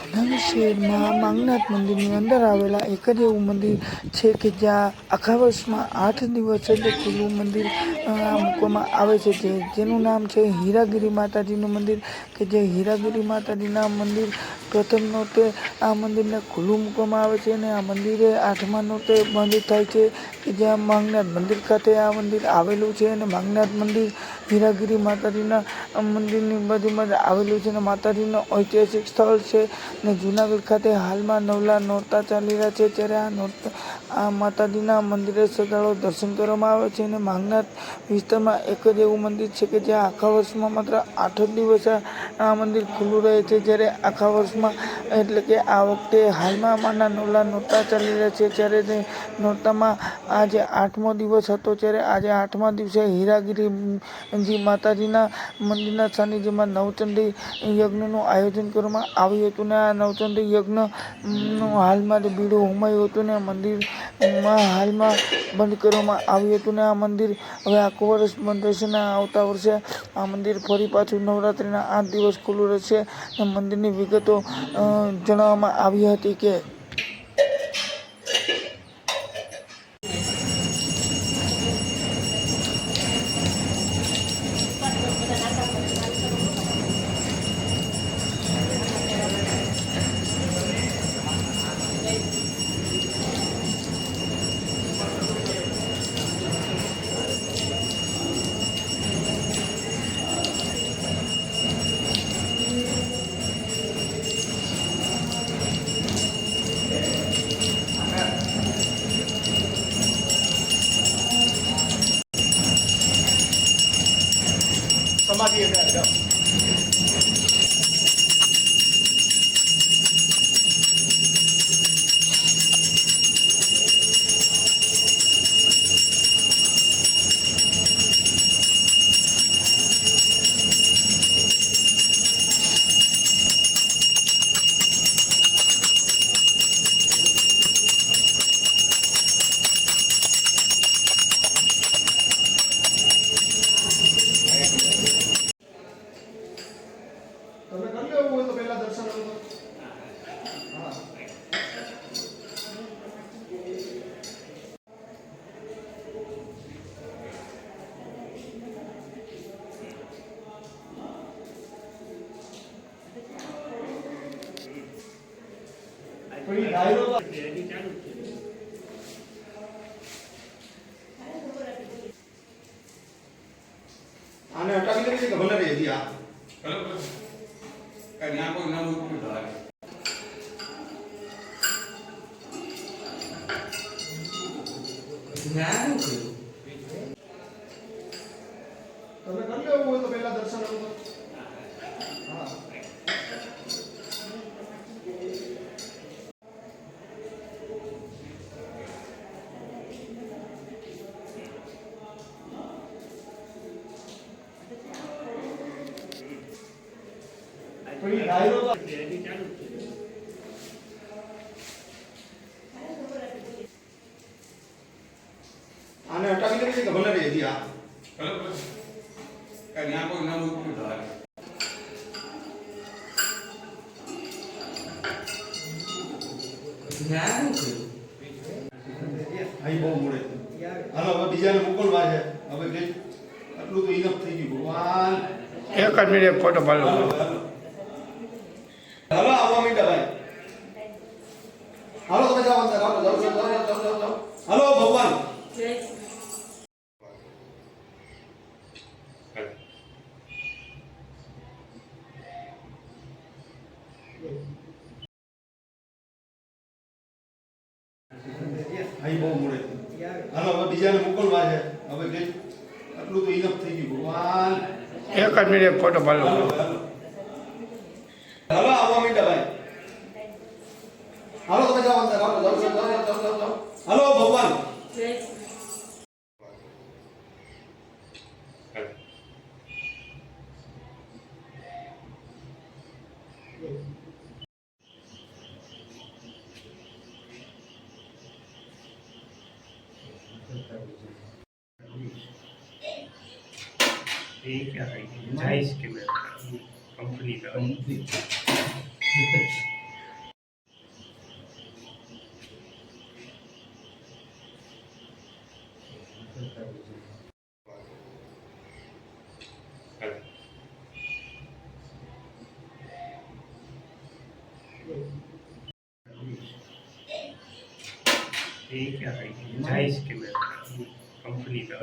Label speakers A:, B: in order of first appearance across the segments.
A: જૂનાગઢ શહેરમાં માંગનાથ મંદિરની અંદર આવેલા એક જ એવું મંદિર છે કે જ્યાં આખા વર્ષમાં 8 દિવસ એટલે ખુલ્લું મંદિર મૂકવામાં આવે છે, જેનું નામ છે હીરાગીરી માતાજીનું મંદિર, કે જે હીરાગીરી માતાજીના મંદિર પ્રથમ નોરતે આ મંદિરને ખુલ્લું મૂકવામાં આવે છે અને આ મંદિરે 8મા નોરતે બંધ થાય છે, કે જ્યાં માંગનાથ મંદિર ખાતે આ મંદિર આવેલું છે. અને માંગનાથ મંદિર હીરાગીરી માતાજીના મંદિરની બાજુમાં જ આવેલું છે અને માતાજીનું ઐતિહાસિક સ્થળ છે. અને જૂનાગઢ ખાતે હાલમાં નવલા નોરતા ચાલી રહ્યા છે, ત્યારે આ માતાજીના મંદિરે શ્રદ્ધાળુઓ દર્શન કરવામાં આવે છે. અને માંગનાથ વિસ્તારમાં એક જ એવું મંદિર છે કે જ્યાં આખા વર્ષમાં માત્ર 8 જ દિવસ આ મંદિર ખુલ્લું રહે છે, જ્યારે આખા વર્ષમાં એટલે કે આ વખતે હાલમાં અમારના નવલા નોરતા ચાલી રહ્યા છે, ત્યારે તે નોરતામાં આજે 8મો દિવસ હતો, ત્યારે આજે 8મા દિવસે હીરાગીરીજી માતાજીના મંદિરના સાનિધ્યમાં નવચંડી યજ્ઞનું આયોજન કરવામાં આવ્યું હતું. ને આ નવચંડી યજ્ઞનું હાલમાં જ બીડું હોમાયું હતું ને મંદિરમાં હાલમાં બંધ કરવામાં આવ્યું હતું. ને આ મંદિર હવે આખું વર્ષ બંધ રહેશે અને આવતા વર્ષે આ મંદિર ફરી પાછું નવરાત્રિના 8 દિવસ ખુલ્લું રહેશે. મંદિરની વિગતો જણાવવામાં આવી હતી કે
B: સમાધિ તમે કરી લેવું હોય તો પહેલા દર્શન કરો. હા કોઈ ડાયરો આને હટાવી દે કે ભલે રહી હતી આ બરાબર ના કોઈ ના મૂકવું ધારે જ્ઞાન કર્યું તમે કરી લેવું હોય તો પહેલા દર્શન કરો. હા કોઈ ડાયરો આને હટાવી દે કે ભલે રહી હતી આ બરાબર ના કોઈ ના મૂકવું ધારે જ્ઞાન કર્યું આઈ બહુ મોડે હાલો હવે બીજાને મોકલવા છે. હવે કે આટલું તો ઇનફ થઈ ગયું. ભગવાન
A: એક જ મિનિટ ફોટો પાડો.
B: હાલો આવવા માંડ્યા ભાઈ. હાલો તમે જાઓ અંદર. હાલો જાઓ હાલો ભગવાન આઈ બહુ મોડે હાલો હવે બીજાને મોકલવા છે. હવે કે આટલું તો ઇનફ થઈ ગયું. ભગવાન
A: એક જ મિનિટ ફોટો પાડો.
B: હાલો આવવા માંડ્યા ભાઈ. હાલો તમે જાઓ અંદર. હાલો જાઓ હાલો ભગવાન
C: ये क्या है जायज के कंपनी का ये क्या है जायज के में कंपनी का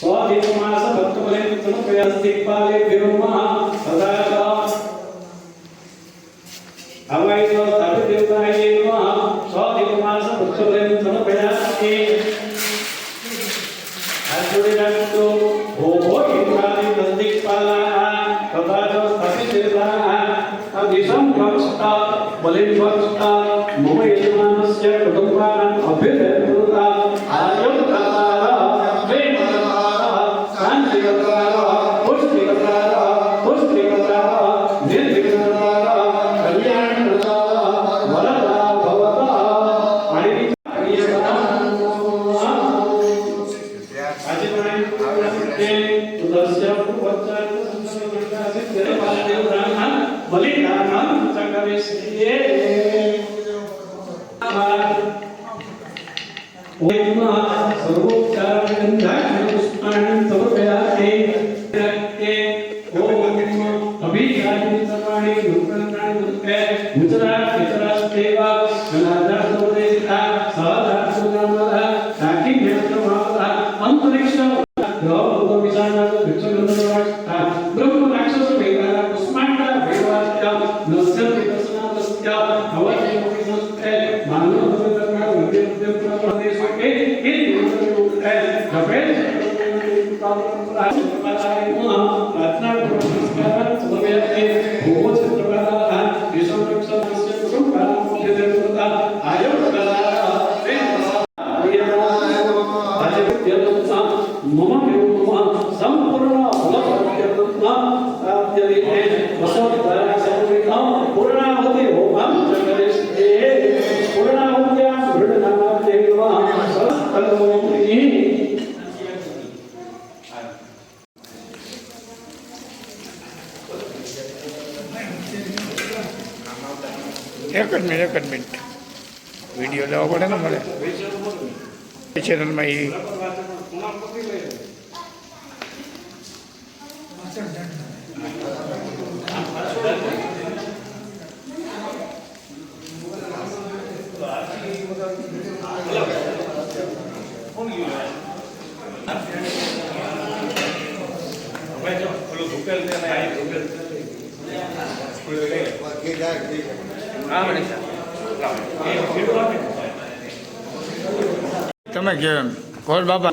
D: સ્વાધિકમાસ ભક્ત
A: એક જ મિનિટ વિડીયો લેવા પડે ને મારે ચેનલમાં એ તમે કેમ કોલ બાબા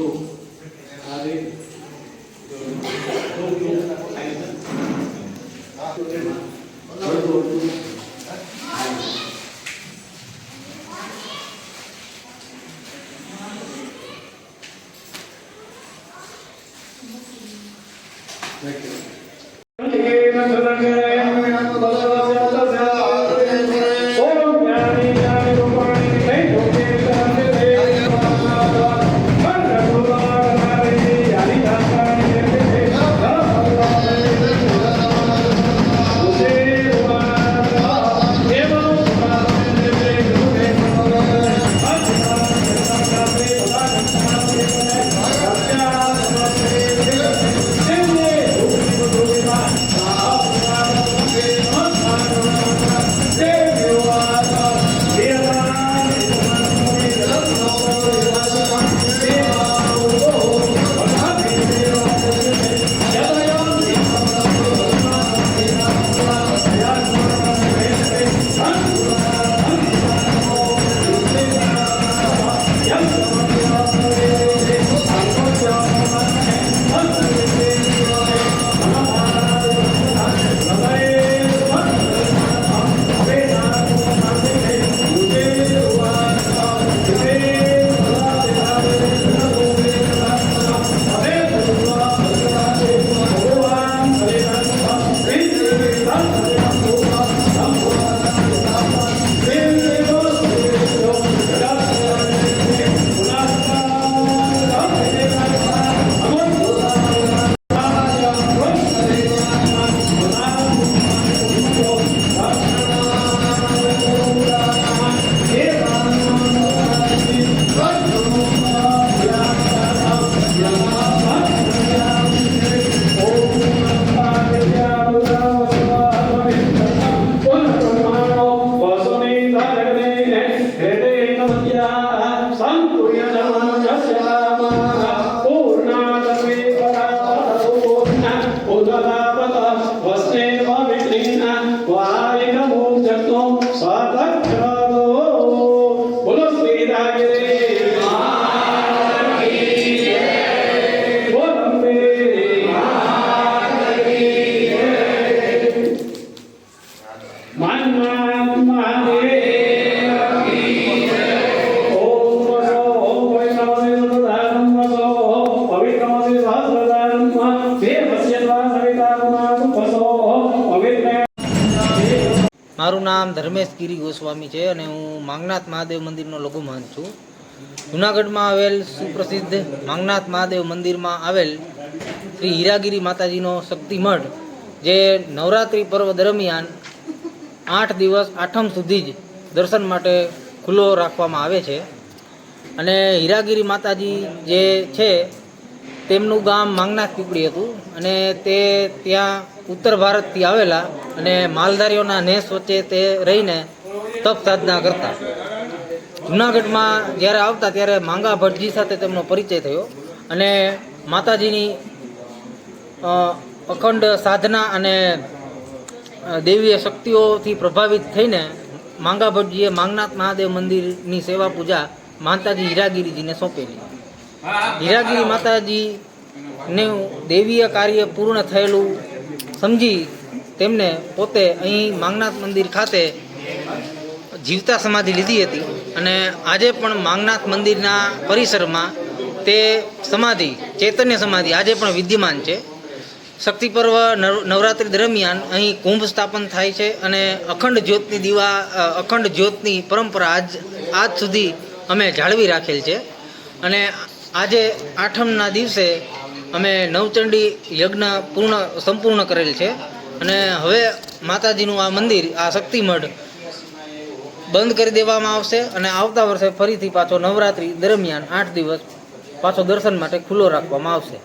D: મારું નામ ધર્મેશ ગિરી ગોસ્વામી છે અને હું માંગનાથ મહાદેવ મંદિરનો લઘુ મહંત છું. જૂનાગઢમાં આવેલ સુપ્રસિદ્ધ માંગનાથ મહાદેવ મંદિરમાં આવેલ શ્રી હીરાગીરી માતાજીનો શક્તિ મઠ જે નવરાત્રિ પર્વ દરમિયાન 8 દિવસ આઠમ સુધી જ દર્શન માટે ખુલ્લો રાખવામાં આવે છે. અને હીરાગીરી માતાજી જે છે તેમનું ગામ માંગનાથ પીપળી હતું અને તે ત્યાં ઉત્તર ભારતથી આવેલા અને માલધારીઓના નેસ વચ્ચે તે રહીને તપ સાધના કરતા. જૂનાગઢમાં જ્યારે આવતા ત્યારે માંગા ભટ્ટજી સાથે તેમનો પરિચય થયો અને માતાજીની અખંડ સાધના અને દૈવીય શક્તિઓથી પ્રભાવિત થઈને માંગા ભટ્ટજીએ માંગનાથ મહાદેવ મંદિરની સેવા પૂજા માતાજી હીરાગીરીજીને સોંપેલી. હીરાગીરી માતાજીનું દૈવીય કાર્ય પૂર્ણ થયેલું સમજી તેમને પોતે અહીં માંગનાથ મંદિર ખાતે જીવતા સમાધિ લીધી હતી અને આજે પણ માંગનાથ મંદિરના પરિસરમાં તે સમાધિ ચૈતન્ય સમાધિ આજે પણ વિદ્યમાન છે. શક્તિ પર્વ નવરાત્રિ દરમિયાન અહીં કુંભ સ્થાપન થાય છે અને અખંડ જ્યોતની પરંપરા આજ સુધી અમે જાળવી રાખેલ છે. અને આજે આઠમના દિવસે અમે નવચંડી યજ્ઞ સંપૂર્ણ કરેલ છે અને હવે માતાજીનું આ મંદિર આ શક્તિ મઠ બંધ કરી દેવામાં આવશે અને આવતા વર્ષે ફરીથી પાછો નવરાત્રિ દરમિયાન 8 દિવસ પાછો દર્શન માટે ખુલ્લો રાખવામાં આવશે.